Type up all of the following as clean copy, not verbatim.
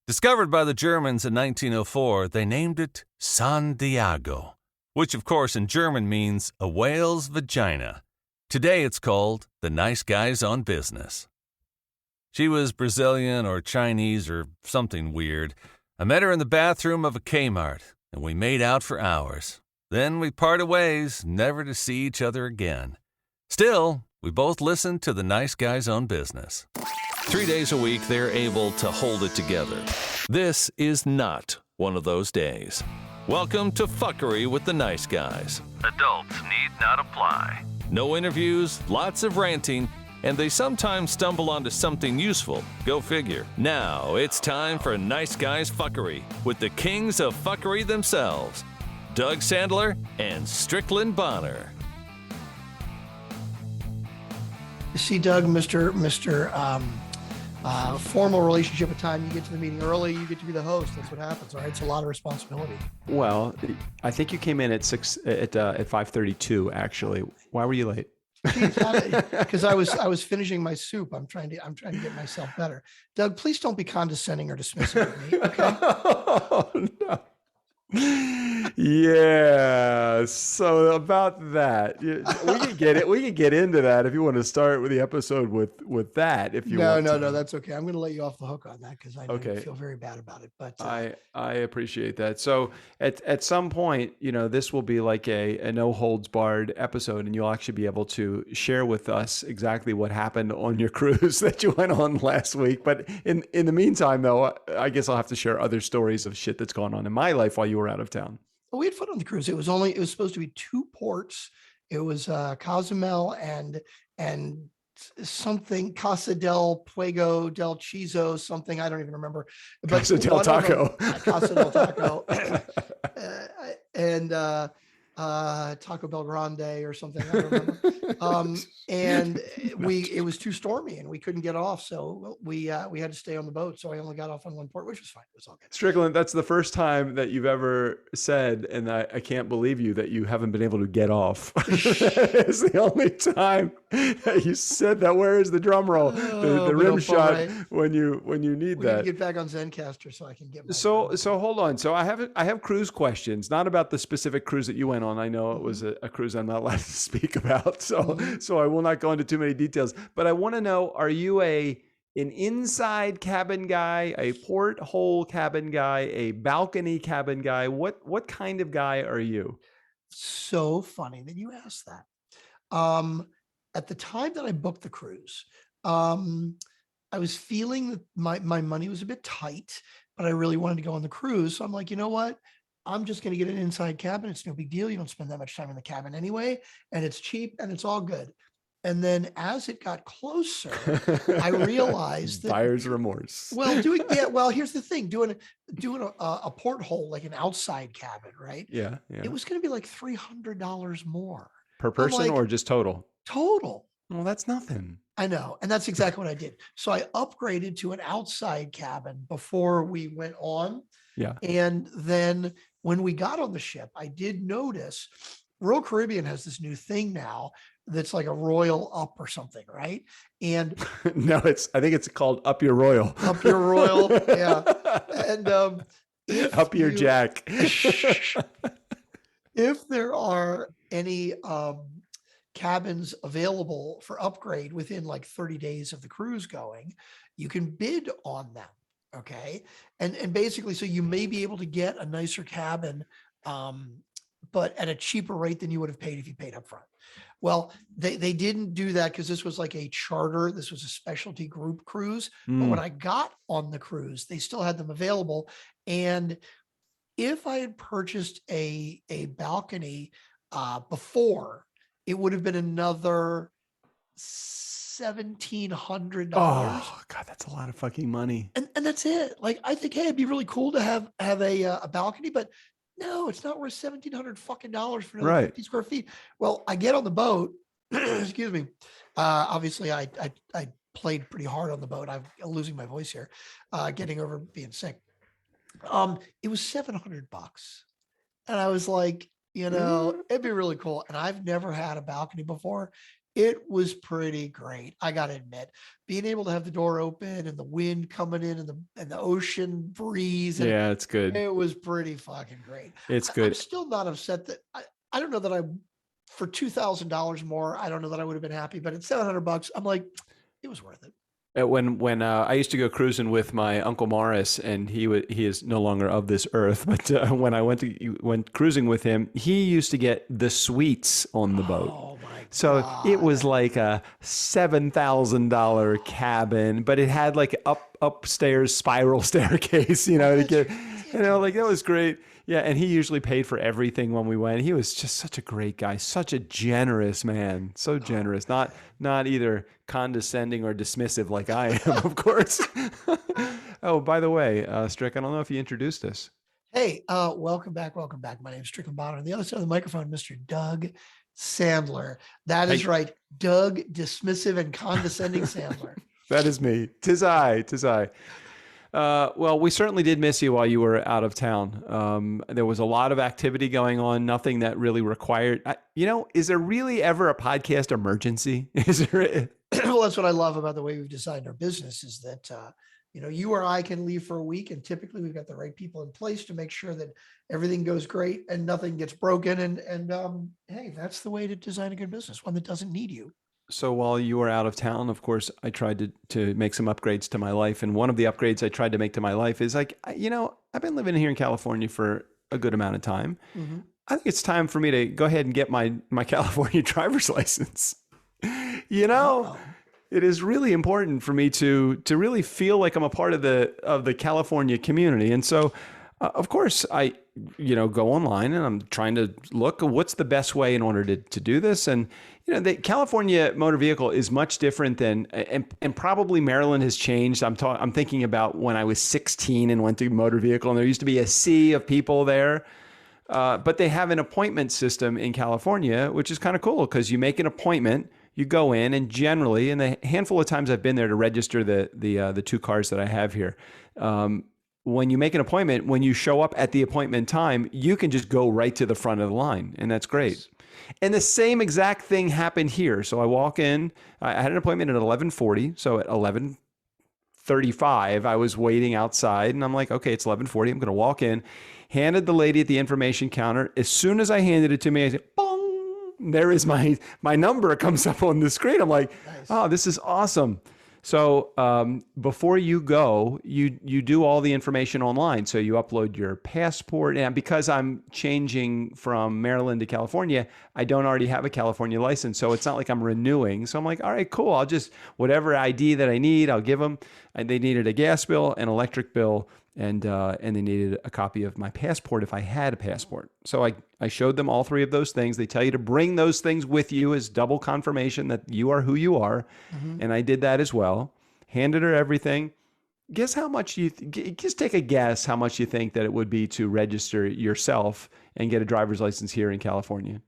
Discovered by the Germans in 1904, they named it San Diego, which of course in German means a whale's vagina. Today it's called the Nice Guys on Business. She was Brazilian or Chinese or something weird. I met her in the bathroom of a Kmart, and we made out for hours. Then we parted ways, never to see each other again. Still, we both listened to the Nice Guys on Business. 3 days a week, they're able to hold it together. This is not one of those days. Welcome to Fuckery with the Nice Guys. Adults need not apply. No interviews, lots of ranting, and they sometimes stumble onto something useful. Go figure. Now it's time for Nice Guys Fuckery with the kings of fuckery themselves, Doug Sandler and Strickland Bonner. See, Doug, Mr. Formal relationship at time. You get to the meeting early, you get to be the host. That's what happens. All right. It's a lot of responsibility. Well, I think you came in at 5:32, actually. Why were you late? Because I was finishing my soup. I'm trying to get myself better. Doug, please don't be condescending or dismissive of me. Okay. Oh, no. Yeah. So about that, we can get it. We can get into that if you want to start with the episode with that. If you want. No, that's okay. I'm going to let you off the hook on that because I know you feel very bad about it. But I appreciate that. So at some point, this will be like a no holds barred episode, and you'll actually be able to share with us exactly what happened on your cruise that you went on last week. But in the meantime, though, I guess I'll have to share other stories of shit that's gone on in my life while you were out of town. Well, we had fun on the cruise. It was supposed to be 2 ports. It was Cozumel and something Casa del Fuego del Chizo, something I don't even remember. But Casa del Taco. Casa del Taco. And Taco Bell Grande or something. I don't remember. And it was too stormy and we couldn't get off. So we had to stay on the boat. So I only got off on 1 port, which was fine. It was all good. Strickland, that's the first time that you've ever said, and I can't believe you, that you haven't been able to get off. It's the only time that you said that. Where is the drum roll? The rim shot right. when you need we that. Need to get back on Zencastr so I can get So hold on. So I have cruise questions, not about the specific cruise that you went on. I know it was a cruise I'm not allowed to speak about, so I will not go into too many details. But I want to know: are you an inside cabin guy, a porthole cabin guy, a balcony cabin guy? What kind of guy are you? So funny that you asked that. At the time that I booked the cruise, I was feeling that my money was a bit tight, but I really wanted to go on the cruise. So I'm like, you know what? I'm just going to get an inside cabin. It's no big deal. You don't spend that much time in the cabin anyway, and it's cheap and it's all good. And then as it got closer, I realized that buyer's remorse. Well, here's the thing: doing a porthole, like an outside cabin, right? Yeah. It was going to be like $300 more per person, or just total? Total. Well, that's nothing. I know. And that's exactly what I did. So I upgraded to an outside cabin before we went on. Yeah. And then when we got on the ship, I did notice Royal Caribbean has this new thing now that's like a Royal Up or something, right? And no, I think it's called Up Your Royal. Up Your Royal. Yeah. And Up Your Jack. If there are any cabins available for upgrade within like 30 days of the cruise going, you can bid on them. Okay. And basically, so you may be able to get a nicer cabin, but at a cheaper rate than you would have paid if you paid up front. Well, they didn't do that because this was like a charter. This was a specialty group cruise. But when I got on the cruise, they still had them available. And if I had purchased a balcony before, it would have been another $1,700. Oh God, that's a lot of fucking money. And that's it. Like, I think, hey, it'd be really cool to have a balcony, but no, it's not worth $1,700 fucking dollars for another 50 square feet. Well, I get on the boat. Excuse me. Obviously, I played pretty hard on the boat. I'm losing my voice here, getting over being sick. It was $700, and I was like, it'd be really cool. And I've never had a balcony before. It was pretty great. I got to admit, being able to have the door open and the wind coming in and the ocean breeze, and Yeah, it's good. it was pretty fucking great. It's I'm good. still not upset that I don't know that I for $2,000 more. I don't know that I would have been happy, but at $700, I'm like, it was worth it. When I used to go cruising with my Uncle Morris, and he is no longer of this earth, but when I went cruising with him, he used to get the suites on the boat. Oh my So it was God. like a $7,000 cabin, but it had like upstairs spiral staircase, to That's get, like that ridiculous. was great. Yeah, and he usually paid for everything when we went. He was just such a great guy, such a generous man, so Oh generous. Not man. not either condescending or dismissive like I am, of course. Oh, by the way, Strick, I don't know if you introduced us. Hey, welcome back. Welcome back. My name's Strickland Bonner. On the other side of the microphone, Mr. Doug Sandler. That is Hey, right. Doug, dismissive and condescending Sandler. that is me. Tis I. Tis I. Well, we certainly did miss you while you were out of town. There was a lot of activity going on, nothing that really required. Is there really ever a podcast emergency? Is there? Well, that's what I love about the way we've designed our business is that, you or I can leave for a week, and typically we've got the right people in place to make sure that everything goes great and nothing gets broken. And hey, that's the way to design a good business, one that doesn't need you. So while you were out of town, of course, I tried to make some upgrades to my life. And one of the upgrades I tried to make to my life is like, I've been living here in California for a good amount of time. Mm-hmm. I think it's time for me to go ahead and get my California driver's license. You know, Oh, it is really important for me to really feel like I'm a part of the California community. And so, of course, I go online and I'm trying to look what's the best way in order to do this. And the California motor vehicle is much different than and probably Maryland has changed. I'm thinking about when I was 16 and went to motor vehicle, and there used to be a sea of people there. But they have an appointment system in California, which is kind of cool because you make an appointment, you go in, and generally, in the handful of times I've been there to register the two cars that I have here, when you make an appointment, when you show up at the appointment time, you can just go right to the front of the line, and that's great. nice. And the same exact thing happened here. So I walk in, I had an appointment at 11:40, so at 11:35, I was waiting outside, and I'm like, okay, it's 11:40. I'm going to walk in. Handed the lady at the information counter. As soon as I handed it to me, I said, "Bong!" There is my number comes up on the screen. I'm like, Nice. oh, this is awesome. So before you go, you do all the information online. So you upload your passport, and because I'm changing from Maryland to California, I don't already have a California license, so it's not like I'm renewing. So I'm like, all right, cool. I'll just whatever ID that I need, I'll give them. And they needed a gas bill, an electric bill, and they needed a copy of my passport if I had a passport. So I showed them all three of those things. They tell you to bring those things with you as double confirmation that you are who you are. Mm-hmm. And I did that as well. Handed her everything. Guess how much just take a guess how much you think that it would be to register yourself and get a driver's license here in California.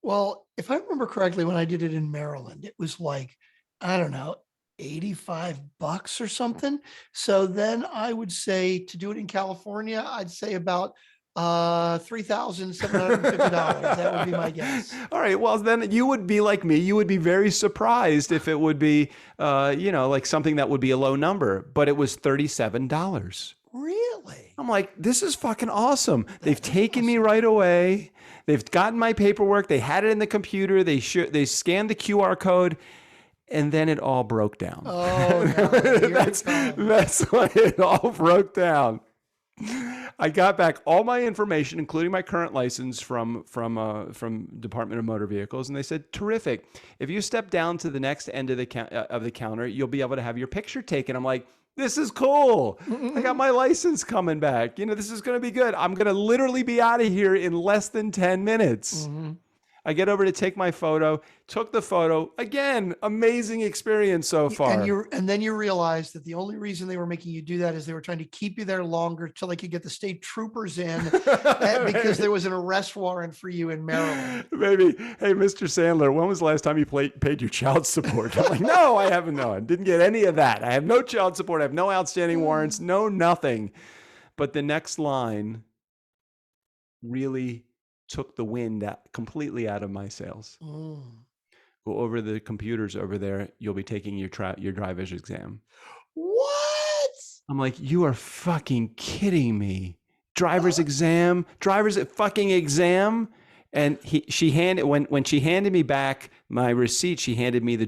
Well, if I remember correctly, when I did it in Maryland, it was like, I don't know, $85 or something. So then I would say to do it in California, I'd say about $3,750. That would be my guess. All right. Well, then you would be like me. You would be very surprised if it would be, like something that would be a low number, but it was $37. Really? I'm like, this is fucking awesome. They've That is taken me awesome. right away. They've gotten my paperwork. They had it in the computer. They scanned the QR code, and then it all broke down. Oh no, here it comes. That's why it all broke down. I got back all my information, including my current license from Department of Motor Vehicles, and they said, "Terrific. If you step down to the next end of the counter, you'll be able to have your picture taken." I'm like, "This is cool. I got my license coming back. This is going to be good. I'm going to literally be out of here in less than 10 minutes." Mhm. I get over to take my photo, took the photo. Again, amazing experience so far. And then you realize that the only reason they were making you do that is they were trying to keep you there longer till they could get the state troopers in because there was an arrest warrant for you in Maryland. Maybe, hey, Mr. Sandler, when was the last time you paid your child support? I'm like, no, I haven't. No, I didn't get any of that. I have no child support. I have no outstanding warrants, no nothing. But the next line really took the wind completely out of my sails. Mm. go over the computers over there. You'll be taking your driver's exam. What? I'm like, you are fucking kidding me. Driver's fucking exam. And she handed when she handed me back my receipt, she handed me the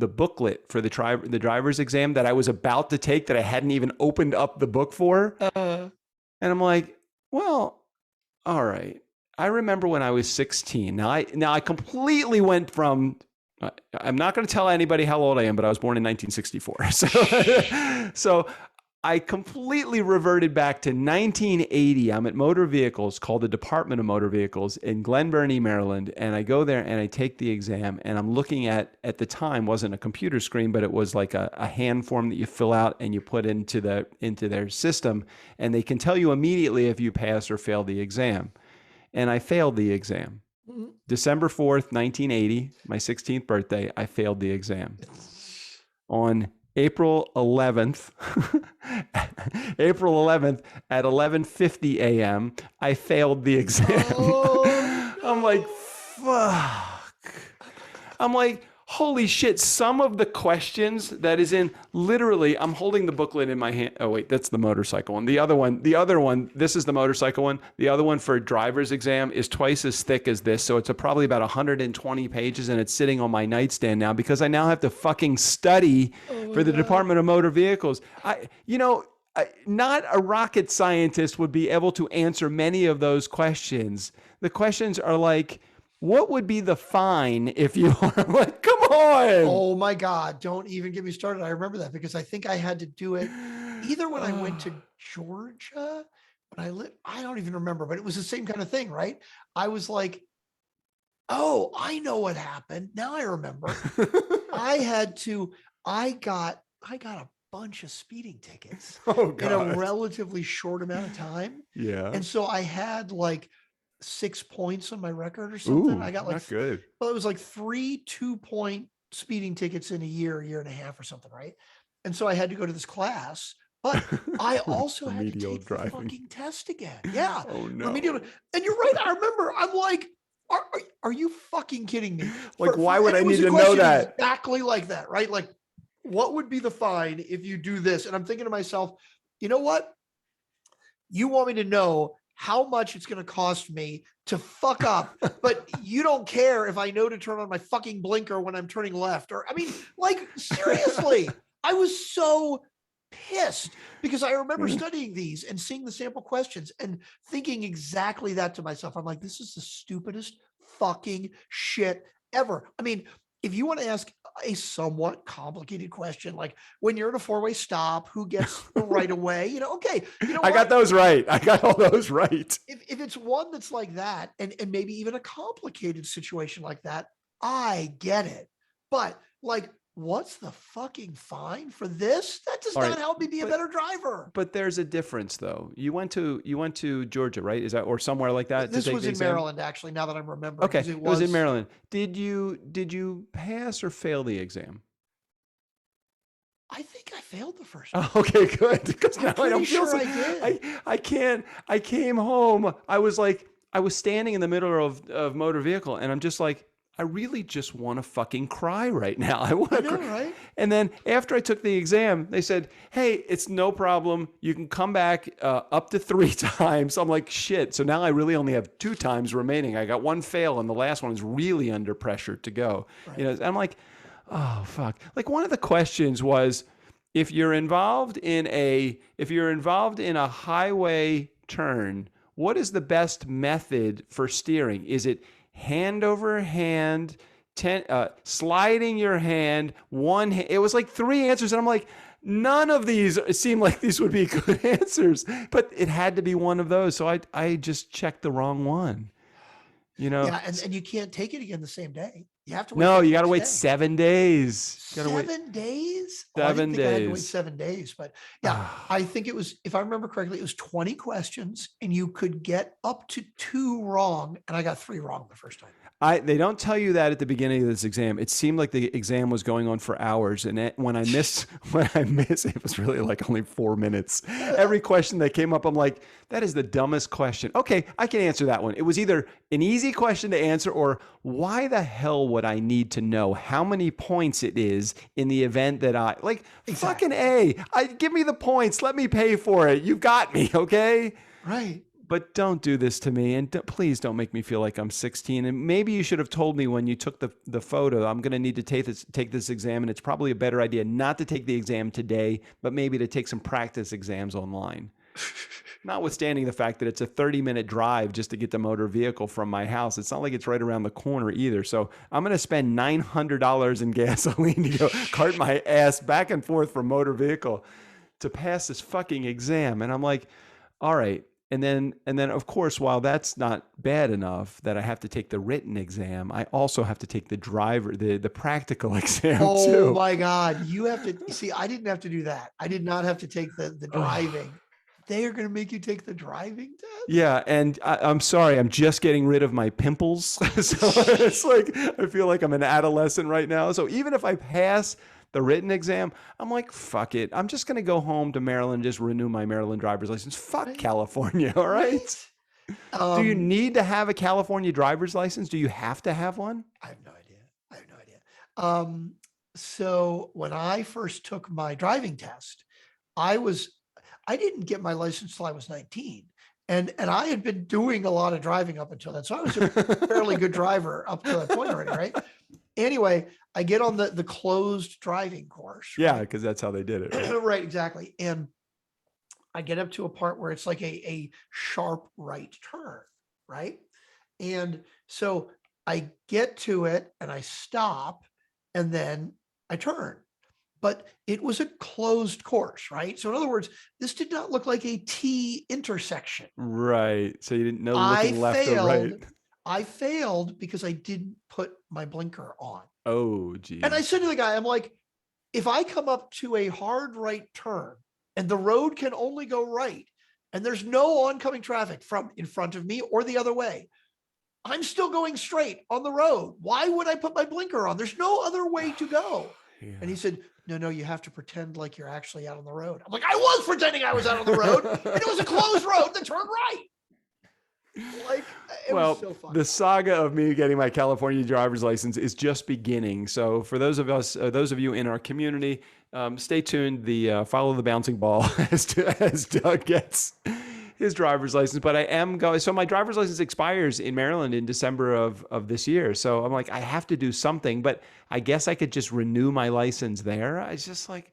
booklet for the driver's exam that I was about to take that I hadn't even opened up the book for. And I'm like, well, all right. I remember when I was 16. Now I completely went from. I'm not going to tell anybody how old I am, but I was born in 1964. So I completely reverted back to 1980. I'm at Motor Vehicles, called the Department of Motor Vehicles in Glen Burnie, Maryland. And I go there and I take the exam, and I'm looking at the time, wasn't a computer screen, but it was like a hand form that you fill out and you put into their system. And they can tell you immediately if you pass or fail the exam. And I failed the exam. December 4th, 1980, my 16th birthday, I failed the exam. On April 11th at 11:50 a.m., I failed the exam. Oh, no. I'm like, fuck. I'm like, holy shit. Some of the questions that is in, literally, I'm holding the booklet in my hand. Oh, wait, that's the motorcycle one. The other one, this is the motorcycle one. The other one for driver's exam is twice as thick as this. So it's probably about 120 pages, and it's sitting on my nightstand now because I now have to fucking study for the Department of Motor Vehicles. Not a rocket scientist would be able to answer many of those questions. The questions are like, what would be the fine if you are like, come on. Oh my God. Don't even get me started. I remember that because I think I had to do it either when I went to Georgia, when I don't even remember, but it was the same kind of thing, right? I was like, oh, I know what happened. Now I remember. I got a bunch of speeding tickets in a relatively short amount of time. Yeah. And so I had like 6 points on my record or something. Ooh, I got like, not good. well, it was like 3 2-point speeding tickets in a year and a half or something, right? And so I had to go to this class, but I also had to take the fucking test again. Yeah. Oh no. Remedial. And you're right. I remember. I'm like, are you fucking kidding me? Like, why would I need to know that? Exactly like that, right? Like, what would be the fine if you do this? And I'm thinking to myself, you know what? You want me to know how much it's going to cost me to fuck up, but you don't care if I know to turn on my fucking blinker when I'm turning left. Or, I mean, like, seriously, I was so pissed because I remember studying these and seeing the sample questions and thinking exactly that to myself. I'm like, this is the stupidest fucking shit ever. I mean, if you want to ask a somewhat complicated question, like when you're in a four-way stop, who gets the right of way? Okay. I got those right. I got all those right. If it's one that's like that, and maybe even a complicated situation like that, I get it. But like, what's the fucking fine for this? That does not help me be a better driver. But there's a difference, though. You went to Georgia, right? Is that, or somewhere like that? This was in Maryland, actually. Now that I'm remembering. Okay, it was in Maryland. Did you pass or fail the exam? I think I failed the first one. Oh, okay, good. Because now I don't feel sure I did. I can't. I came home. I was standing in the middle of motor vehicle, and I'm just like, I really just want to fucking cry right now. I want to cry. Right? And then after I took the exam, they said, hey, it's no problem. You can come back up to 3 times. I'm like, shit. So now I really only have 2 times remaining. I got 1 fail, and the last one is really under pressure to go. Right. I'm like, oh, fuck. Like, one of the questions was, if you're involved in a highway turn, what is the best method for steering? Is it hand over hand, sliding your hand, one hand? It was like 3 answers, and I'm like, none of these seem like these would be good answers, but it had to be one of those. So I just checked the wrong one. Yeah, and you can't take it again the same day. You have to wait. No, you got to wait 7 days. 7 days? 7 days. I had to wait 7 days, but yeah, I think it was, if I remember correctly, it was 20 questions, and you could get up to 2 wrong, and I got 3 wrong the first time. They don't tell you that at the beginning of this exam. It seemed like the exam was going on for hours, and when I missed, it was really like only 4 minutes. Every question that came up, I'm like, that is the dumbest question. Okay, I can answer that one. It was either an easy question to answer or why the hell would what I need to know, how many points it is in the event that fucking give me the points. Let me pay for it. You got me. Okay. Right. But don't do this to me, and please don't make me feel like I'm 16. And maybe you should have told me when you took the photo, I'm going to need to take this exam, and it's probably a better idea not to take the exam today, but maybe to take some practice exams online. Notwithstanding the fact that it's a 30-minute drive just to get the motor vehicle from my house. It's not like it's right around the corner either. So I'm going to spend $900 in gasoline to go cart my ass back and forth from motor vehicle to pass this fucking exam. And I'm like, all right. And then, of course, while that's not bad enough that I have to take the written exam, I also have to take the practical exam too. Oh my God. You have to see, I didn't have to do that. I did not have to take the driving. They are going to make you take the driving test? Yeah. And I'm sorry, I'm just getting rid of my pimples. So it's like, I feel like I'm an adolescent right now. So even if I pass the written exam, I'm like, fuck it. I'm just going to go home to Maryland and just renew my Maryland driver's license. Fuck California. All right. Do you need to have a California driver's license? Do you have to have one? I have no idea. So when I first took my driving test, I didn't get my license till I was 19. And I had been doing a lot of driving up until then. So I was a fairly good driver up to that point already, right? Anyway, I get on the closed driving course. Right? Yeah, because that's how they did it. Right? Right, exactly. And I get up to a part where it's like a sharp right turn, right? And so I get to it and I stop and then I turn. But it was a closed course, right? So in other words, this did not look like a T intersection. Right. So you didn't know looking left or right. I failed because I didn't put my blinker on. Oh, geez. And I said to the guy, I'm like, if I come up to a hard right turn and the road can only go right and there's no oncoming traffic from in front of me or the other way, I'm still going straight on the road. Why would I put my blinker on? There's no other way to go. Yeah. And he said, no, you have to pretend like you're actually out on the road. I'm like, I was pretending I was out on the road and it was a closed road that turned right. Like, it was so fun. The saga of me getting my California driver's license is just beginning. So for those of you in our community, stay tuned. Follow the bouncing ball as Doug gets his driver's license. But I am going. So my driver's license expires in Maryland in December of this year. So I'm like, I have to do something. But I guess I could just renew my license there. I was just like,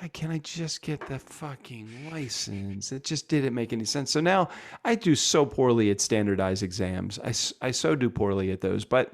God, can I just get the fucking license? It just didn't make any sense. So now I do so poorly at standardized exams. I so do poorly at those. But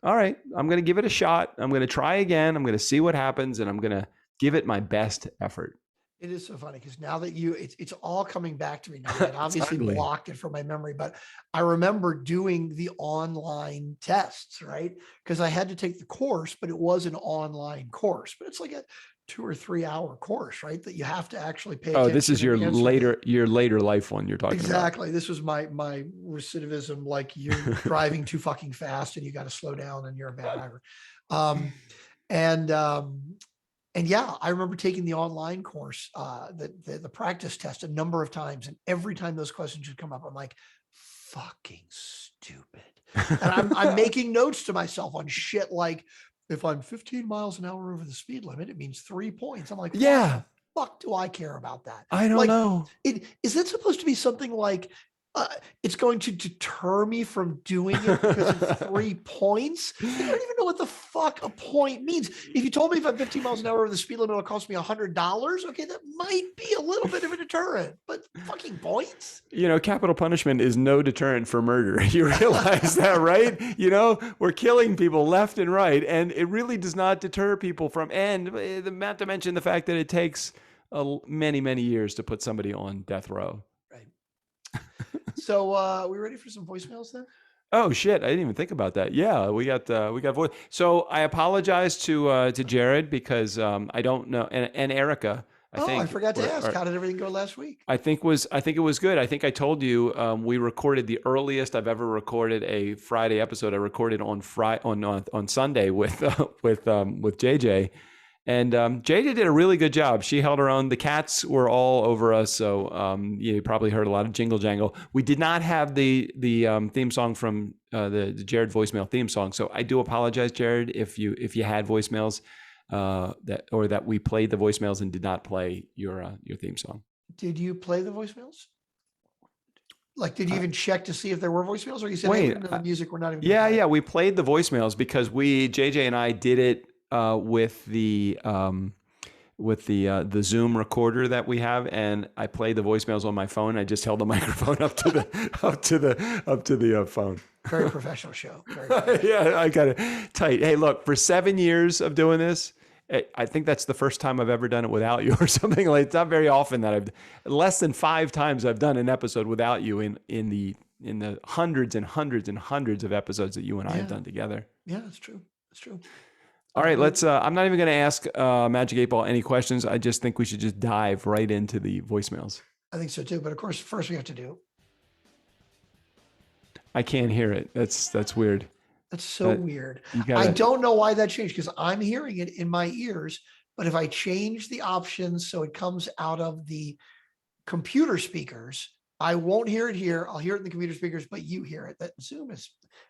all right, I'm going to give it a shot. I'm going to try again. I'm going to see what happens, and I'm going to give it my best effort. It is so funny because now that it's all coming back to me now. I obviously blocked it from my memory, but I remember doing the online tests, right? Because I had to take the course, but it was an online course. But it's like a 2 or 3 hour course, right? That you have to actually pay attention. Oh, this is your later life one you're talking about. Exactly. This was my recidivism, like you're driving too fucking fast and you got to slow down and you're a bad driver. And yeah, I remember taking the online course, the practice test a number of times. And every time those questions would come up, I'm like, fucking stupid. And I'm making notes to myself on shit like, if I'm 15 miles an hour over the speed limit, it means 3 points. I'm like, yeah, what the fuck do I care about that? I don't know. Is that supposed to be something like, it's going to deter me from doing it because of 3 points? I don't even know what the fuck a point means. If you told me if I'm 15 miles an hour over the speed limit, it'll cost me $100. Okay, that might be a little bit of a deterrent, but fucking points? You know, capital punishment is no deterrent for murder. You realize that, right? You know, we're killing people left and right, and it really does not deter people from, and not to mention the fact that it takes many, many years to put somebody on death row. So we ready for some voicemails then? Oh shit! I didn't even think about that. Yeah, we got voice. So I apologize to Jared because I don't know, and Erica. I forgot to ask. How did everything go last week? I think it was good. I think I told you we recorded the earliest I've ever recorded a Friday episode. I recorded on Sunday with JJ. And JJ did a really good job. She held her own. The cats were all over us, so you probably heard a lot of jingle jangle. We did not have the theme song from the Jared voicemail theme song. So I do apologize, Jared, if you had voicemails that we played the voicemails and did not play your theme song. Did you play the voicemails? Like, did you even check to see if there were voicemails, or you said, wait, hey, the music, we're not even? Yeah, we played the voicemails because JJ and I did it with the Zoom recorder that we have, and I played the voicemails on my phone. I just held the microphone up to the phone. Very professional show. Very professional. Yeah, I got it tight. Hey, look, for 7 years of doing this, I think that's the first time I've ever done it without you or something. Like, it's not very often that less than 5 times I've done an episode without you in the hundreds and hundreds and hundreds of episodes that you and I have done together. Yeah, that's true. That's true. All right, let's. I'm not even going to ask Magic 8 Ball any questions. I just think we should just dive right into the voicemails. I think so too. But of course, first we have to do. I can't hear it. That's weird. That's so weird. I don't know why that changed, because I'm hearing it in my ears. But if I change the options so it comes out of the computer speakers, I won't hear it here. I'll hear it in the computer speakers, but you hear it. That Zoom is,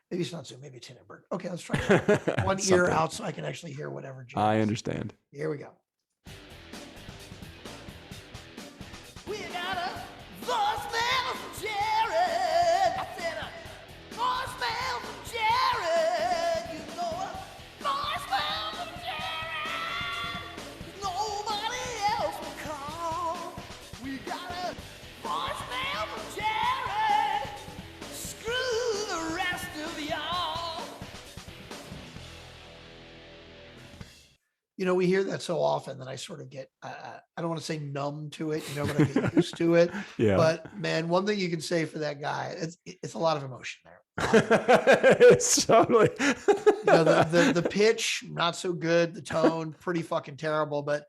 maybe it's not Zoom, maybe it's Hindenburg. Okay, let's try it. One ear out so I can actually hear whatever. I understand. Here we go. We got a voicemail from Jared. I said a voicemail from Jared. You know a voicemail from Jared. Nobody else will call. We got a voicemail from Jared. Screw the rest of y'all. You know, we hear that so often that I sort of get, I don't want to say numb to it, but I get used to it. Yeah. But man, one thing you can say for that guy, it's a lot of emotion there. It's totally. The pitch, not so good. The tone, pretty fucking terrible, but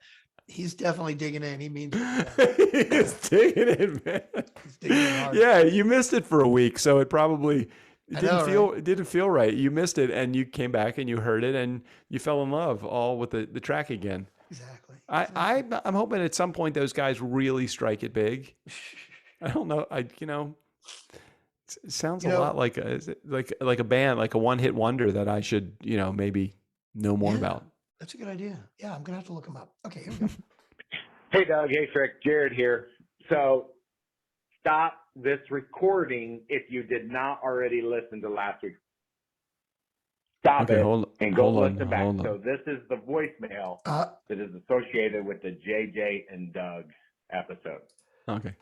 he's definitely digging in. He means it. He's digging in, man. He's digging in hard. Yeah, you missed it for a week, so it probably It didn't feel right. You missed it, and you came back and you heard it, and you fell in love all with the track again. Exactly. I'm hoping at some point those guys really strike it big. I don't know. It sounds a lot like a band, like a one-hit wonder that I should maybe know more about. That's a good idea. Yeah, I'm gonna have to look them up. Okay, here we go. Hey, Doug. Hey, Frick. Jared here. So stop this recording if you did not already listen to last week. Stop it and go listen back. So this is the voicemail that is associated with the JJ and Doug episode. Okay.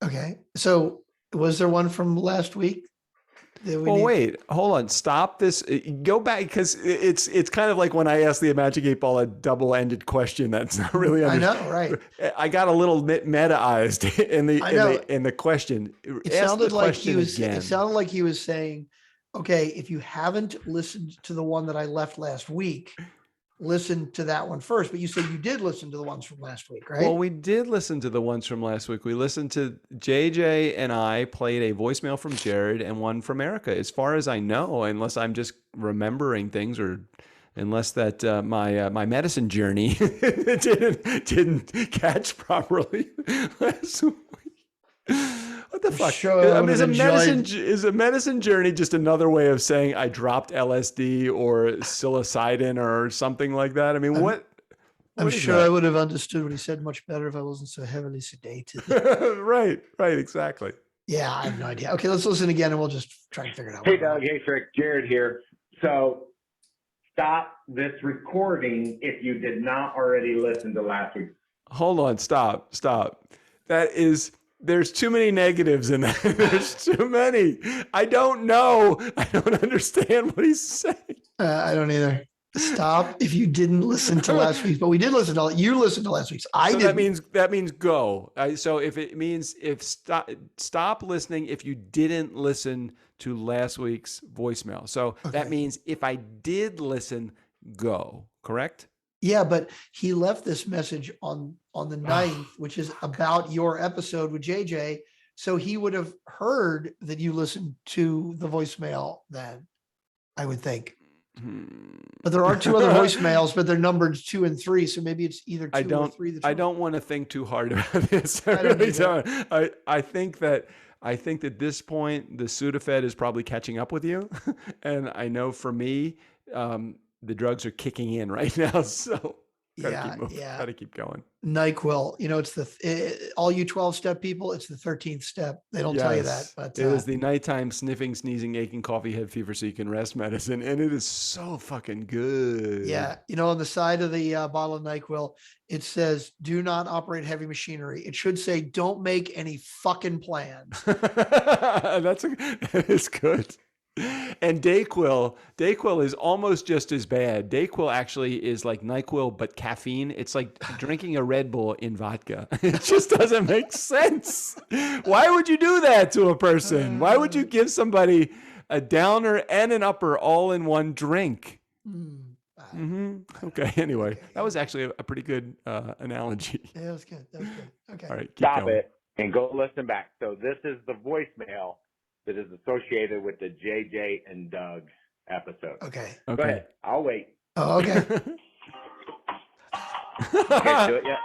Okay. So was there one from last week? Wait, hold on. Stop this. Go back, because it's kind of like when I asked the Magic 8 Ball a double-ended question that's not really. I know, right? I got a little meta-ized in the question. It sounded like he was. Again. It sounded like he was saying, "Okay, if you haven't listened to the one that I left last week, listen to that one first." But you said you did listen to the ones from last week, right? Well, we did listen to the ones from last week. We listened to JJ and I played a voicemail from Jared and one from Erica. As far as I know, unless I'm just remembering things, or unless that my medicine journey didn't catch properly last week. What the fuck? Sure, is a medicine journey just another way of saying I dropped LSD or psilocybin or something like that? I mean, what? I'm sure I would have understood what he said much better if I wasn't so heavily sedated. Right, exactly. Yeah, I have no idea. Okay, let's listen again and we'll just try and figure it out. Hey, Doug. Hey, Frick. Jared here. So stop this recording if you did not already listen to last week. Hold on. Stop. There's too many negatives in that. There's too many. I don't know. I don't understand what he's saying. I don't either. Stop if you didn't listen to last week, but we did listen to. You listened to last week's. I did. That means go. So stop listening if you didn't listen to last week's voicemail. So that means if I did listen, go. Correct? Yeah, but he left this message on the 9th, which is about your episode with JJ. So he would have heard that you listened to the voicemail then, I would think. But there are 2 other voicemails, but they're numbered 2 and 3. So maybe it's either 2 or 3. I don't want to think too hard about this. I think that I think at this point, the Sudafed is probably catching up with you. And I know for me, the drugs are kicking in right now. So gotta keep moving. Gotta keep going. NyQuil, it's all you 12-step people, it's the 13th step. They don't tell you that, but it is the nighttime sniffing, sneezing, aching, coffee, head fever, so you can rest medicine. And it is so fucking good. Yeah. On the side of the bottle of NyQuil, it says, do not operate heavy machinery. It should say, don't make any fucking plans. That is good. And Dayquil is almost just as bad. Dayquil actually is like NyQuil, but caffeine. It's like drinking a Red Bull in vodka. It just doesn't make sense. Why would you do that to a person? Why would you give somebody a downer and an upper all in one drink? Okay. Anyway, that was actually a pretty good analogy. Yeah, that was good. Okay. All right. Stop it and go listen back. So this is the voicemail that is associated with the JJ and Doug episode. Okay. Go ahead. I'll wait. Oh, okay. Can't do it yet.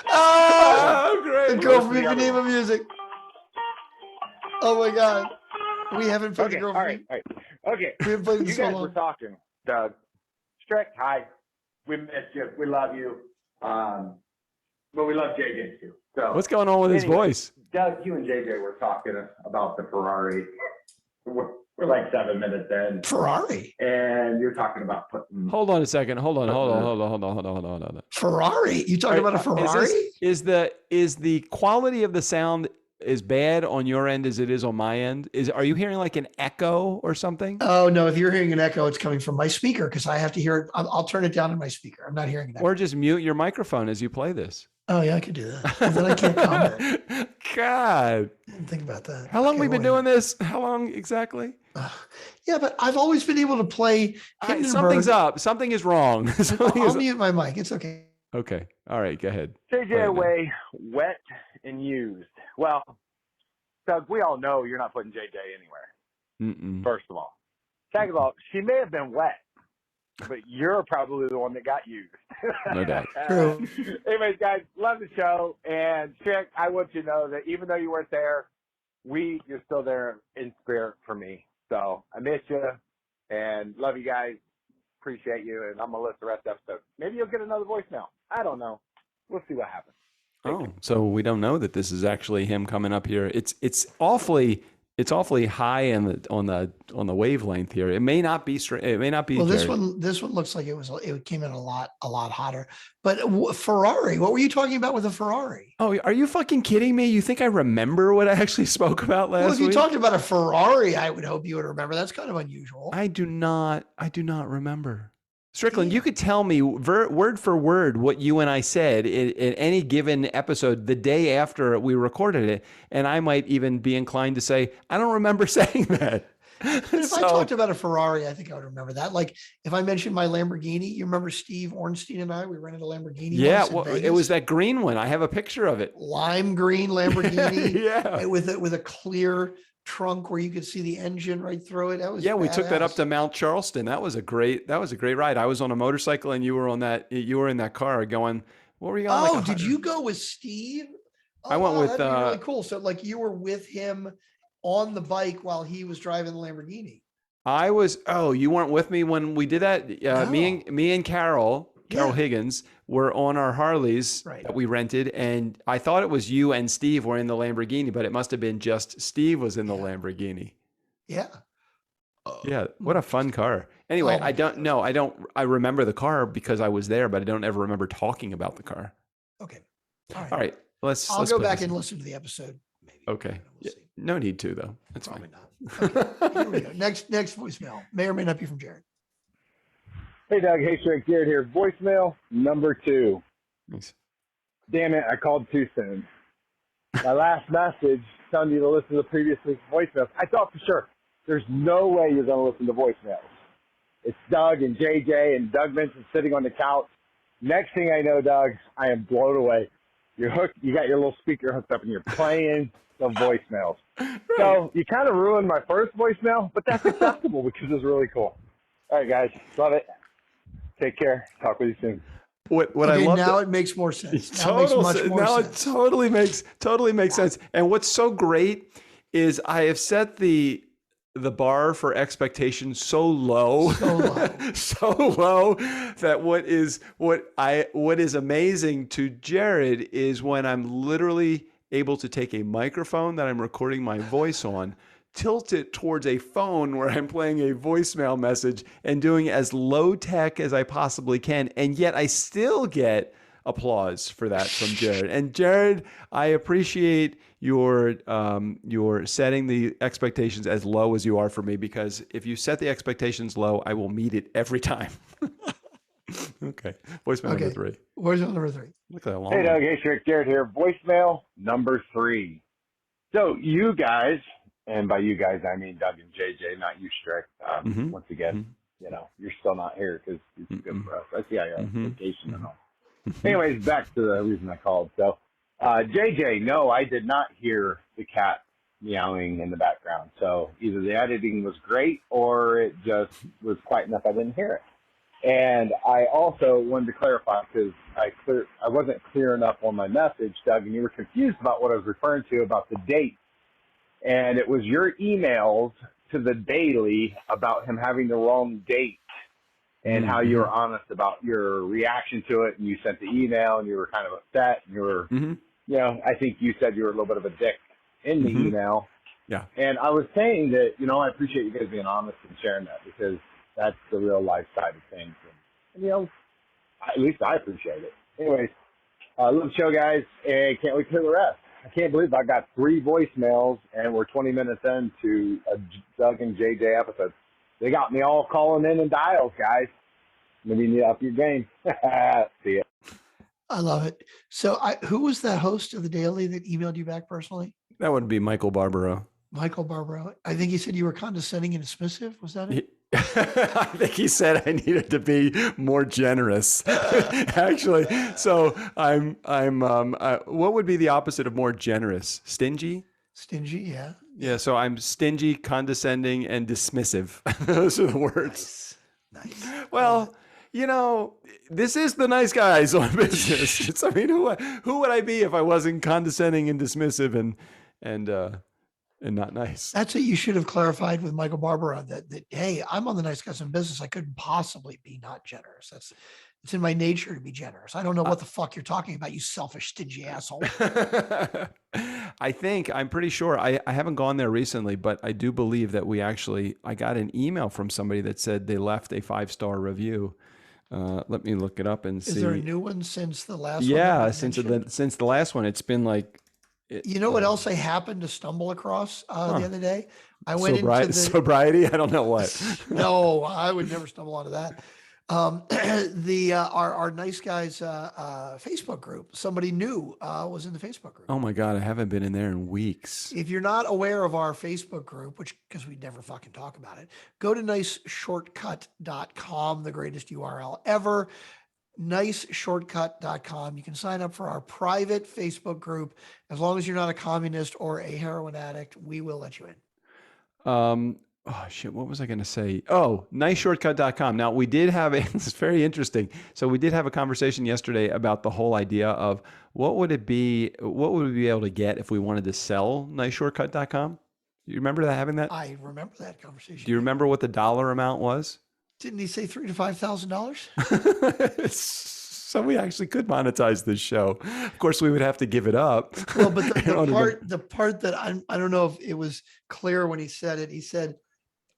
Oh, great. Girl from Ipanema music. Oh my God. We haven't played the Girl from All right. Okay. We haven't played You guys were talking, Doug. Strick, hi. We missed you. We love you. But we love JJ too. So what's going on with his voice? Doug, you and JJ were talking about the Ferrari. We're like 7 minutes in. Ferrari. And you're talking about putting. Hold on a second. Hold on. Ferrari. You talking about a Ferrari? Is the quality of the sound as bad on your end as it is on my end? Are you hearing like an echo or something? Oh no, if you're hearing an echo, it's coming from my speaker because I have to hear it. I'll turn it down in my speaker. I'm not hearing an echo. Or just mute your microphone as you play this. Oh yeah, I could do that. But then I can't comment. God. I didn't think about that. How long we been doing this? How long exactly? Yeah, but I've always been able to play. Something's up. Something is wrong. I'll mute my mic. It's okay. Okay. All right. Go ahead. JJ away, wet and used. Well, Doug, we all know you're not putting JJ anywhere. First of all. Second of all, she may have been wet, but you're probably the one that got used. No doubt. True. Anyways, guys, love the show. And Chick, I want you to know that even though you weren't there, you're still there in spirit for me. So I miss you and love you guys. Appreciate you. And I'm going to list the rest of the episode. Maybe you'll get another voicemail. I don't know. We'll see what happens. So we don't know that this is actually him coming up here. It's awfully high on the wavelength here. It may not be straight. It may not be. Well, this one looks like it came in a lot hotter. But Ferrari, what were you talking about with a Ferrari? Oh, are you fucking kidding me? You think I remember what I actually spoke about last week? Well, if you talked about a Ferrari, I would hope you would remember. That's kind of unusual. I do not remember. Strickland, you could tell me word for word what you and I said in any given episode the day after we recorded it, and I might even be inclined to say, I don't remember saying that. But if I talked about a Ferrari, I think I would remember that. Like if I mentioned my Lamborghini, you remember Steve Ornstein and I, we rented a Lamborghini. Yeah, well, it was that green one. I have a picture of it. Lime green Lamborghini. Yeah. With a clear trunk where you could see the engine right through it. That was we badass. took that up to Mount Charleston. That was a great ride. I was on a motorcycle and you were in that car going, what were you on? Oh, did you go with Steve? I went with that'd be really cool. So like you were with him on the bike while he was driving the Lamborghini. You weren't with me when we did that? No. Me and Carol Higgins were on our Harleys that we rented, and I thought it was you and Steve were in the Lamborghini, but it must have been just Steve was in the Lamborghini. Yeah. Yeah. What a fun car. Anyway, I remember the car because I was there, but I don't ever remember talking about the car. Okay. All right. I'll go back and listen to the episode. Maybe. Okay. We'll see. No need to though. That's Probably fine. Not. Okay. Here we go. Next voicemail. May or may not be from Jared. Hey, Doug. Hey, Strick. Jared here. Voicemail number 2. Thanks. Damn it. I called too soon. My last message telling you to listen to the previous week's voicemails. I thought for sure there's no way you're going to listen to voicemails. It's Doug and JJ and Doug Benson sitting on the couch. Next thing I know, Doug, I am blown away. You got your little speaker hooked up and you're playing the voicemails. Right. So you kind of ruined my first voicemail, but that's acceptable because it's really cool. All right, guys. Love it. Take care. Talk with you soon. what okay, I love now it makes more sense. Now it totally makes sense. And what's so great is I have set the bar for expectations so low that what is amazing to Jared is when I'm literally able to take a microphone that I'm recording my voice on, tilt it towards a phone where I'm playing a voicemail message and doing as low tech as I possibly can. And yet I still get applause for that from Jared. And Jared, I appreciate your setting the expectations as low as you are for me, because if you set the expectations low, I will meet it every time. Okay. Voicemail number 3. Voicemail number 3. Look at that long Hey, one. Doug. Hey, Shrek. Jared here. Voicemail number 3. So you guys, and by you guys, I mean Doug and JJ, not you, Shrek. Once again, you're still not here because it's good for us. I see how you're on vacation and all. Anyways, back to the reason I called. So, JJ, no, I did not hear the cat meowing in the background. So either the editing was great or it just was quiet enough I didn't hear it. And I also wanted to clarify because I wasn't clear enough on my message, Doug, and you were confused about what I was referring to about the date. And it was your emails to the Daily about him having the wrong date and how you were honest about your reaction to it. And you sent the email and you were kind of upset. And you were, I think you said you were a little bit of a dick in the email. Yeah. And I was saying that, I appreciate you guys being honest and sharing that because that's the real life side of things. And at least I appreciate it. Anyways, love the show, guys, and can't wait to hear the rest. I can't believe I got 3 voicemails and we're 20 minutes into a Doug and JJ episode. They got me all calling in and dials, guys. Maybe you need to up your game. See ya. I love it. So who was the host of the Daily that emailed you back personally? That would be Michael Barbaro. Michael Barbaro. I think he said you were condescending and dismissive. Was that it? I think he said I needed to be more generous. Actually, so I'm. What would be the opposite of more generous? Stingy. Stingy, yeah. Yeah. So I'm stingy, condescending, and dismissive. Those are the words. Nice. Well, this is the nice guys on business. Who would I be if I wasn't condescending and dismissive and not nice? That's what you should have clarified with Michael Barbaro, that hey, I'm on the nice guys in business. I couldn't possibly be not generous. It's in my nature to be generous. I don't know what the fuck you're talking about, you selfish, stingy asshole. I'm pretty sure I haven't gone there recently, but I do believe that I got an email from somebody that said they left a 5-star review. Let me look it up and see. Is there a new one since the last one? Yeah, since the last one, it's been like. What else I happened to stumble across the other day? I went into the sobriety. I don't know what. No, I would never stumble onto that. Our nice guys Facebook group. Somebody new was in the Facebook group. Oh my God, I haven't been in there in weeks. If you're not aware of our Facebook group, because we never fucking talk about it, go to niceshortcut.com, the greatest URL ever. Niceshortcut.com. You can sign up for our private Facebook group. As long as you're not a communist or a heroin addict, we will let you in. Oh shit, what was I going to say? Oh, niceshortcut.com. Now we did have it's very interesting. So we did have a conversation yesterday about the whole idea of what would we be able to get if we wanted to sell niceshortcut.com? You remember having that? I remember that conversation. Do you remember what the dollar amount was? Didn't he say $3,000 to $5,000? So we actually could monetize this show. Of course, we would have to give it up. Well, but the part that I don't know if it was clear when he said it. He said,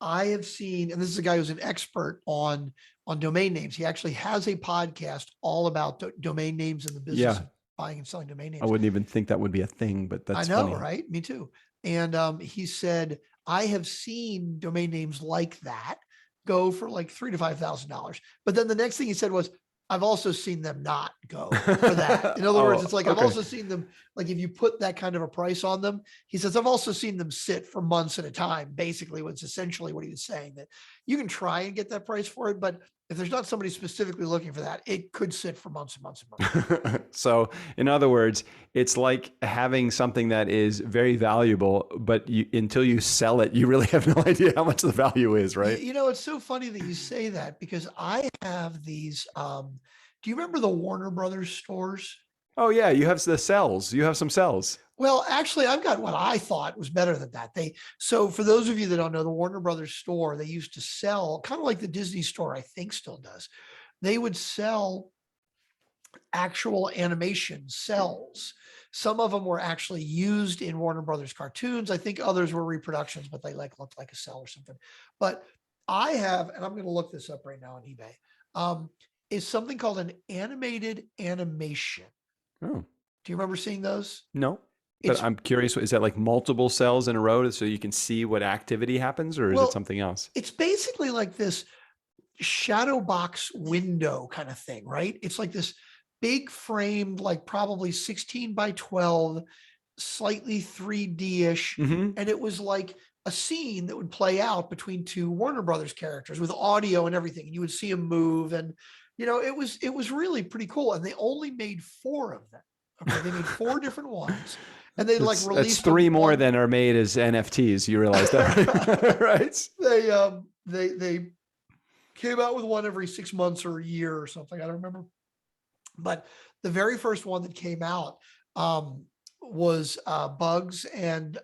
I have seen, and this is a guy who's an expert on domain names. He actually has a podcast all about domain names and the business of buying and selling domain names. I wouldn't even think that would be a thing, but that's I know, funny. right? Me too. And he said, I have seen domain names like that go for like $3,000 to $5,000. But then the next thing he said was, I've also seen them not go for that. In other words, it's like, I've also seen them, like if you put that kind of a price on them, he says, I've also seen them sit for months at a time, basically, was essentially what he was saying, that you can try and get that price for it, but if there's not somebody specifically looking for that, it could sit for months and months and months. So in other words, it's like having something that is very valuable, but until you sell it, you really have no idea how much the value is, right? It's so funny that you say that, because I have these Do you remember the Warner Brothers stores? Oh yeah, you have the cells. You have some cells. Well, actually, I've got what I thought was better than that. So for those of you that don't know, the Warner Brothers store, they used to sell kind of like the Disney store, I think still does. They would sell actual animation cells. Some of them were actually used in Warner Brothers cartoons. I think others were reproductions, but they looked like a cell or something. But I have, and I'm going to look this up right now on eBay, is something called an animated animation. Oh. Do you remember seeing those? No. But I'm curious, is that like multiple cells in a row so you can see what activity happens, or is it something else? It's basically like this shadow box window kind of thing, right? It's like this big framed, like probably 16 by 12, slightly 3D-ish. And it was like a scene that would play out between two Warner Brothers characters with audio and everything. And you would see them move. And, it was really pretty cool. And they only made 4 of them. Okay. They made 4 different ones. And they released. That's 3 more than are made as NFTs. You realize that, right? They came out with one every 6 months or a year or something. I don't remember. But the very first one that came out was Bugs and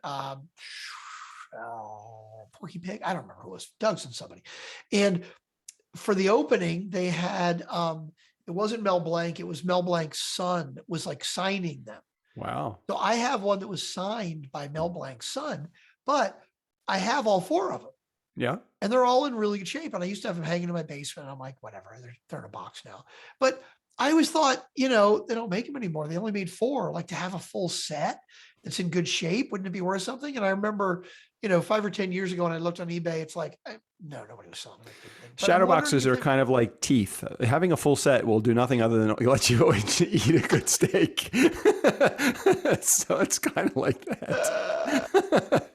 Porky Pig. I don't remember who it was. Doug's and somebody. And for the opening, they had it wasn't Mel Blanc. It was Mel Blanc's son that was like signing them. Wow. So I have one that was signed by Mel Blanc's son, but I have all 4 of them. Yeah. And they're all in really good shape. And I used to have them hanging in my basement. And I'm like, whatever, they're in a box now. But I always thought, they don't make them anymore. They only made 4. Like, to have a full set that's in good shape, wouldn't it be worth something? And I remember, 5 or 10 years ago when I looked on eBay, it's like, no, nobody was selling them. Shadow boxes are kind of like teeth. Having a full set will do nothing other than let you eat a good steak. So it's kind of like that.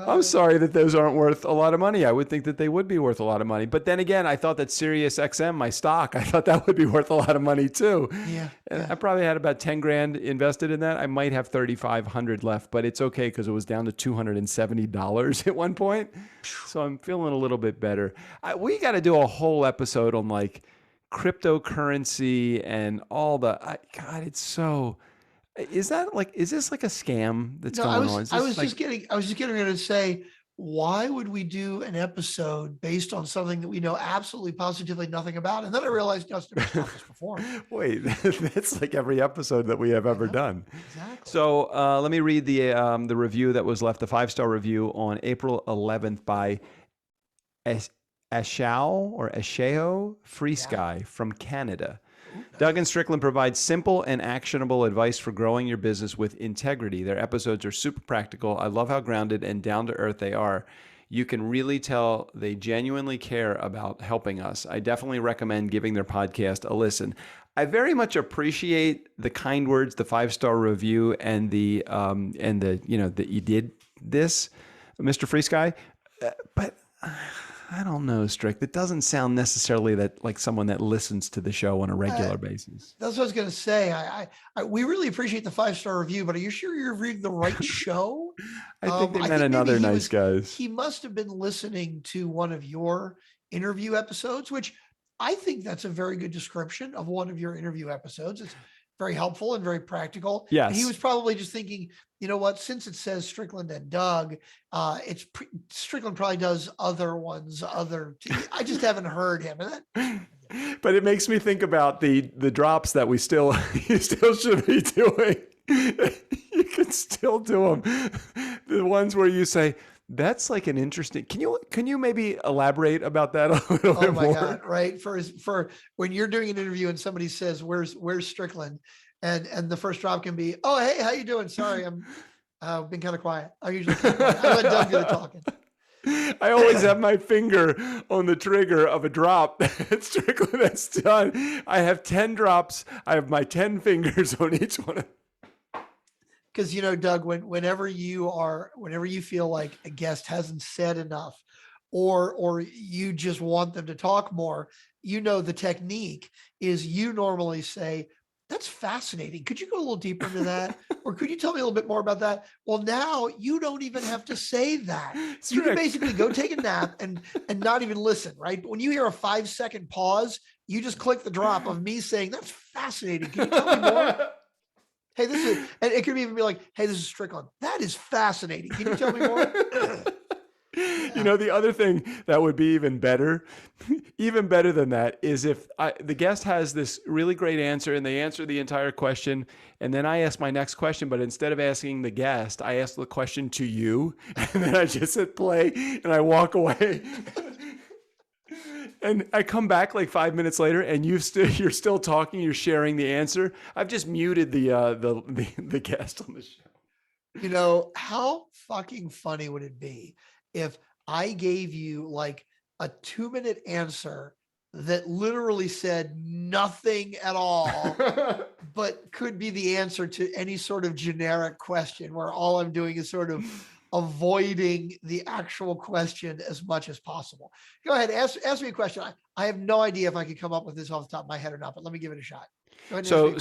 I'm sorry that those aren't worth a lot of money. I would think that they would be worth a lot of money. But then again, I thought that Sirius XM, my stock, I thought that would be worth a lot of money too. Yeah. And I probably had about 10 grand invested in that. I might have 3,500 left, but it's okay because it was down to $270 at one point. So I'm feeling a little bit better. We got to do a whole episode on like cryptocurrency and all God, it's so... Is this like a scam that's going on? I was just getting ready to say, why would we do an episode based on something that we know absolutely positively nothing about? And then I realized, it's never stopped us before. Wait, that's like every episode that we have ever done. Exactly. So let me read the review that was left, the 5-star review on April 11th by Ashao Free Sky from Canada. Doug and Strickland provide simple and actionable advice for growing your business with integrity. Their episodes are super practical. I love how grounded and down to earth they are. You can really tell they genuinely care about helping us. I definitely recommend giving their podcast a listen. I very much appreciate the kind words, the 5-star review, and the that you did this, Mr. Free Sky. But I don't know, Strick. That doesn't sound necessarily that like someone that listens to the show on a regular basis. That's what I was going to say. We really appreciate the 5-star review, but are you sure you're reading the right show? I think they meant another nice guys. He must have been listening to one of your interview episodes, which I think that's a very good description of one of your interview episodes. It's very helpful and very practical. Yes. And he was probably just thinking, you know what, since it says Strickland and Doug, Strickland probably does other ones, I just haven't heard him. But it makes me think about the drops that you still should be doing. You can still do them. The ones where you say, that's like an interesting. Can you maybe elaborate about that a little bit more? Oh my God! Right, for when you're doing an interview and somebody says, "Where's Strickland?" and the first drop can be, "Oh, hey, how you doing? Sorry, I've been kind of quiet. I usually keep quiet. I let Doug do the talking." I always have my finger on the trigger of a drop. Strickland, that's done. I have 10 drops. I have my 10 fingers on each one. Because, Doug, whenever you feel like a guest hasn't said enough or you just want them to talk more, the technique is you normally say, that's fascinating. Could you go a little deeper into that? Or could you tell me a little bit more about that? Well, now you don't even have to say that. You can basically go take a nap and not even listen, right? But when you hear a 5-second pause, you just click the drop of me saying, that's fascinating. Can you tell me more? Hey, this is, and it could even be like, hey, this is Strickland. That is fascinating. Can you tell me more? You know, the other thing that would be even better than that is if the guest has this really great answer and they answer the entire question, and then I ask my next question, but instead of asking the guest, I ask the question to you, and then I just hit play and I walk away. And I come back like 5 minutes later, and you're still talking. You're sharing the answer. I've just muted the guest on the show. You know, how fucking funny would it be if I gave you like a 2-minute answer that literally said nothing at all, but could be the answer to any sort of generic question, where all I'm doing is sort of avoiding the actual question as much as possible. Go ahead, ask me a question. I have no idea if I could come up with this off the top of my head or not, but let me give it a shot. So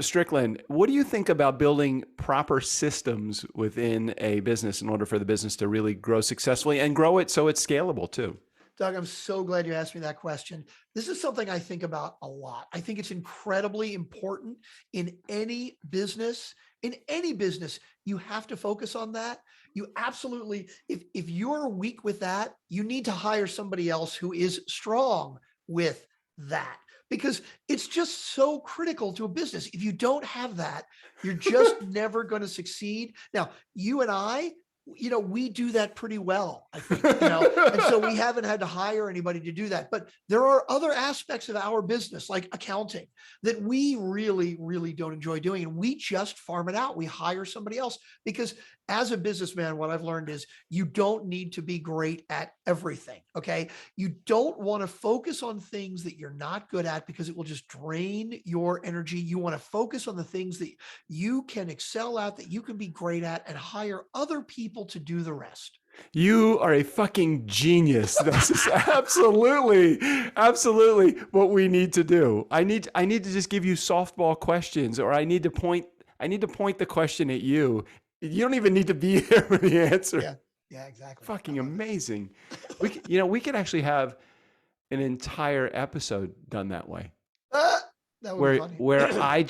Strickland, what do you think about building proper systems within a business in order for the business to really grow successfully and grow it so it's scalable too? Doug, I'm so glad you asked me that question. This is something I think about a lot. I think it's incredibly important in any business. In any business, you have to focus on that. You absolutely, if you're weak with that, you need to hire somebody else who is strong with that, because it's just so critical to a business. If you don't have that, you're just never going to succeed. Now, you and I, you know, we do that pretty well, I think, you know, and so we haven't had to hire anybody to do that. But there are other aspects of our business, like accounting, that we really, really don't enjoy doing. And we just farm it out. We hire somebody else, because as a businessman, what I've learned is you don't need to be great at everything. Okay. You don't want to focus on things that you're not good at, because it will just drain your energy. You want to focus on the things that you can excel at, that you can be great at, and hire other people to do the rest. You are a fucking genius. This is absolutely what we need to do. I need to just give you softball questions, or I need to point the question at you. You don't even need to be there for the answer. Yeah, exactly. Fucking amazing. We could actually have an entire episode done that way. That would be funny. Where I'm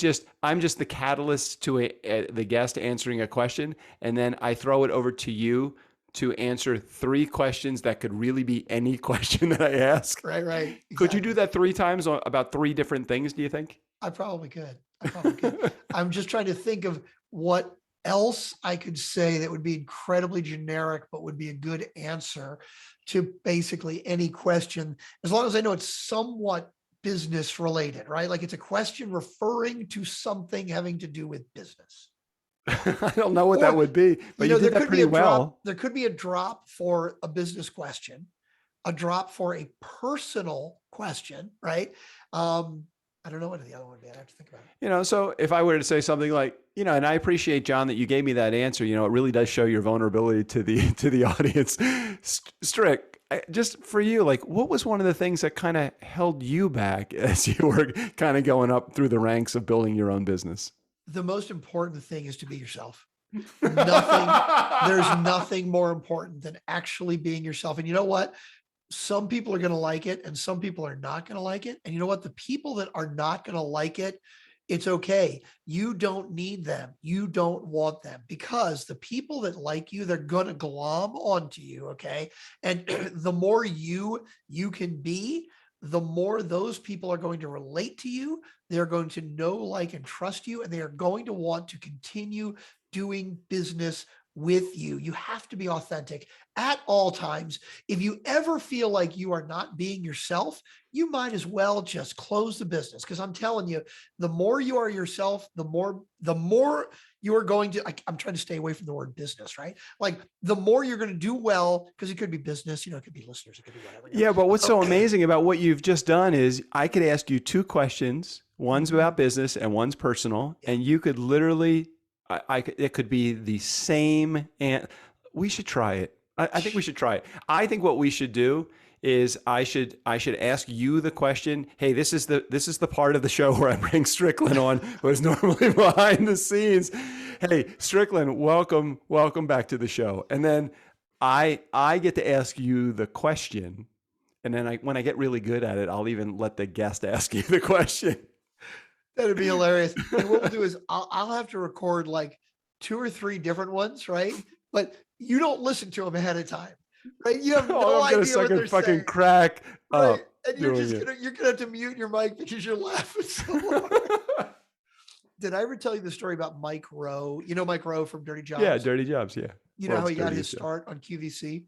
just the catalyst to the guest answering a question, and then I throw it over to you to answer 3 questions that could really be any question that I ask. Right. Exactly. Could you do that 3 times on about 3 different things, do you think? I probably could. I'm just trying to think of what else I could say that would be incredibly generic, but would be a good answer to basically any question, as long as I know it's somewhat business related, right? Like it's a question referring to something having to do with business. I don't know what that would be, but you did that pretty well. There could be a drop for a business question, a drop for a personal question, right? I don't know what the other one would be. I have to think about it. So if I were to say something like, and I appreciate, John, that you gave me that answer. It really does show your vulnerability to the audience. Strick, just for you, like, what was one of the things that kind of held you back as you were kind of going up through the ranks of building your own business? The most important thing is to be yourself. There's nothing more important than actually being yourself. And you know what? Some people are going to like it and some people are not going to like it. And you know what? The people that are not going to like it, it's okay. You don't need them. You don't want them, because the people that like you, they're going to glom onto you. Okay. And the more you can be, the more those people are going to relate to you. They're going to know, like, and trust you, and they are going to want to continue doing business with you. You have to be authentic at all times. If you ever feel like you are not being yourself, you might as well just close the business. Because I'm telling you, the more you are yourself, the more you are going to, I'm trying to stay away from the word business, right? Like the more you're going to do well, because it could be business, it could be listeners, it could be whatever. Yeah, but what's so amazing about what you've just done is I could ask you 2 questions. One's about business and one's personal. Yeah. And you could literally, it could be the same. And we should try it. I think we should try it. I think what we should do is I should ask you the question. Hey, this is the part of the show where I bring Strickland on, who is normally behind the scenes. Hey, Strickland, welcome back to the show. And then I get to ask you the question. And then when I get really good at it, I'll even let the guest ask you the question. That'd be hilarious. And what we'll do is I'll have to record like 2 or 3 different ones, right? But you don't listen to them ahead of time, right? You have no idea what they're fucking saying. Crack right? And you're gonna have to mute your mic because you're laughing so hard. Did I ever tell you the story about Mike Rowe? You know Mike Rowe from Dirty Jobs? Yeah, Dirty Jobs, yeah. You know how he got his start on QVC?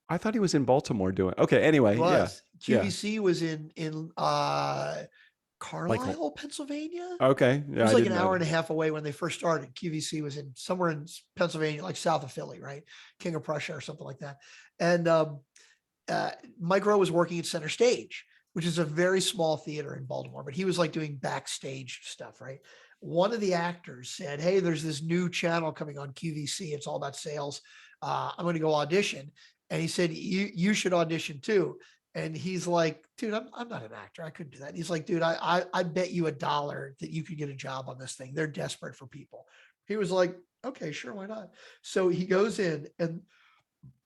I thought he was in Baltimore doing. Okay, anyway, yeah. QVC was in Carlisle, Pennsylvania. Okay, yeah, it was like an hour and a half away when they first started. QVC was in somewhere in Pennsylvania, like south of Philly, right? King of Prussia or something like that. And Mike Rowe was working at Center Stage, which is a very small theater in Baltimore, but he was like doing backstage stuff, right? One of the actors said, "Hey, there's this new channel coming on QVC. It's all about sales. I'm going to go audition." And he said, you should audition too. And he's like, "Dude, I'm not an actor. I couldn't do that." And he's like, "Dude, I bet you $1 that you could get a job on this thing. They're desperate for people." He was like, "Okay, sure. Why not?" So he goes in, and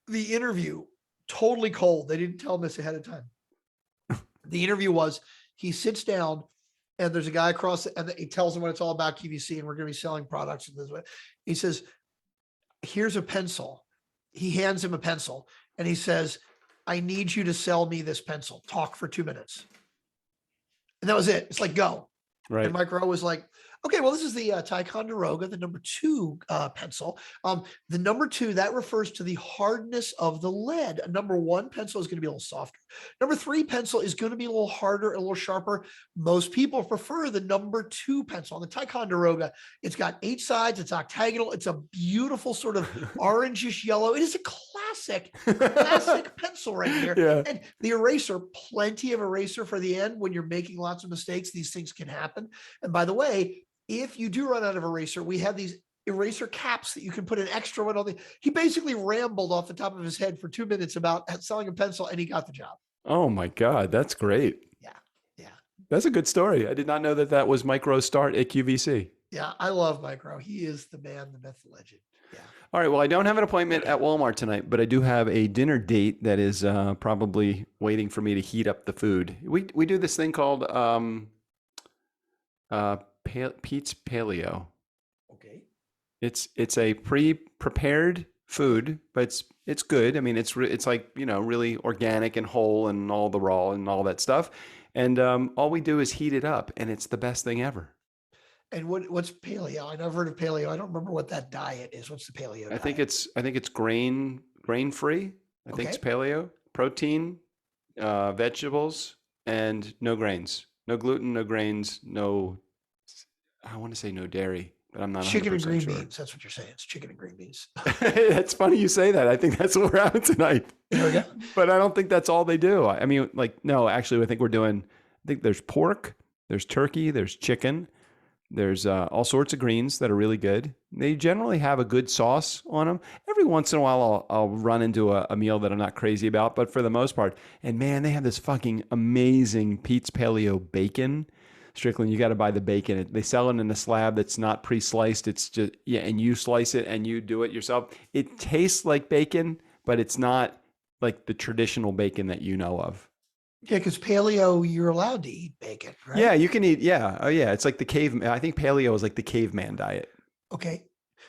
the interview, totally cold. They didn't tell him this ahead of time. The interview was, he sits down and there's a guy across and he tells him what it's all about, QVC, and we're going to be selling products. And this way. He says, "Here's a pencil." He hands him a pencil and he says, "I need you to sell me this pencil. Talk for 2 minutes." And that was it. It's like, go. Right. And Mike Rowe was like, "Okay, well, this is the Ticonderoga, the number 2 pencil. The number 2, that refers to the hardness of the lead. A number 1 pencil is going to be a little softer. Number 3 pencil is going to be a little harder, a little sharper. Most people prefer the number 2 pencil. On the Ticonderoga, it's got 8 sides. It's octagonal. It's a beautiful sort of orangish yellow. It is a classic pencil right here." Yeah. And the eraser, plenty of eraser for the end. When you're making lots of mistakes, these things can happen. And by the way, if you do run out of eraser, we have these eraser caps that you can put an extra one on. He basically rambled off the top of his head for 2 minutes about selling a pencil, and he got the job. Oh my God, that's great. Yeah. That's a good story. I did not know that was Mike Rowe's start at QVC. Yeah, I love Mike Rowe. He is the man, the myth, the legend. Yeah. All right. Well, I don't have an appointment at Walmart tonight, but I do have a dinner date that is probably waiting for me to heat up the food. We do this thing called Pete's Paleo. Okay. It's a pre-prepared food, but it's good. I mean, it's like, really organic and whole and all the raw and all that stuff. And all we do is heat it up, and it's the best thing ever. And what's paleo? I never heard of paleo. I don't remember what that diet is. What's the paleo diet? I think it's grain free. I think it's paleo. Protein, vegetables, and no grains. No gluten, no grains, I want to say no dairy, but I'm not 100% chicken and green sure. beans. That's what you're saying. It's chicken and green beans. That's funny you say that. I think that's what we're having tonight. There we go. But I don't think that's all they do. I mean, no, actually, I think there's pork, there's turkey, there's chicken, there's all sorts of greens that are really good. They generally have a good sauce on them. Every once in a while, I'll run into a meal that I'm not crazy about, but for the most part, and man, they have this fucking amazing Pete's Paleo bacon. Strickland, you got to buy the bacon. They sell it in a slab that's not pre-sliced. It's just, and you slice it and you do it yourself. It tastes like bacon, but it's not like the traditional bacon that you know of. Yeah, because paleo, you're allowed to eat bacon, right? Yeah, you can eat. Yeah. Oh, yeah. It's like the caveman. I think paleo is like the caveman diet. Okay.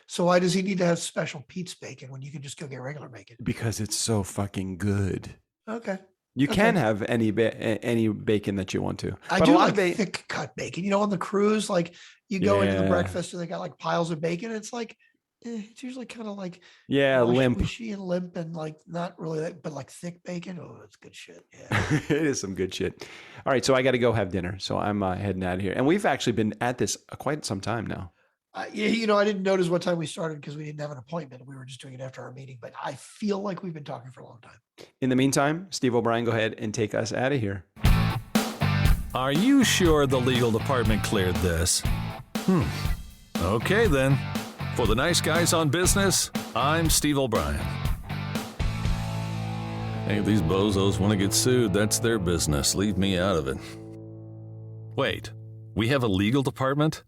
So why does he need to have special Pete's bacon when you can just go get regular bacon? Because it's so fucking good. Okay. You can have any bacon that you want to. I do like thick cut bacon. On the cruise, like you go into the breakfast and they got like piles of bacon. It's like, it's usually kind of like limp, mushy and limp, and like not really, but like thick bacon. Oh, it's good shit. Yeah, it is some good shit. All right, so I got to go have dinner. So I'm heading out of here, and we've actually been at this quite some time now. I didn't notice what time we started because we didn't have an appointment. We were just doing it after our meeting, but I feel like we've been talking for a long time. In the meantime, Steve O'Brien, go ahead and take us out of here. Are you sure the legal department cleared this? Okay then. For the Nice Guys on Business, I'm Steve O'Brien. Hey, if these bozos want to get sued, that's their business. Leave me out of it. Wait, we have a legal department?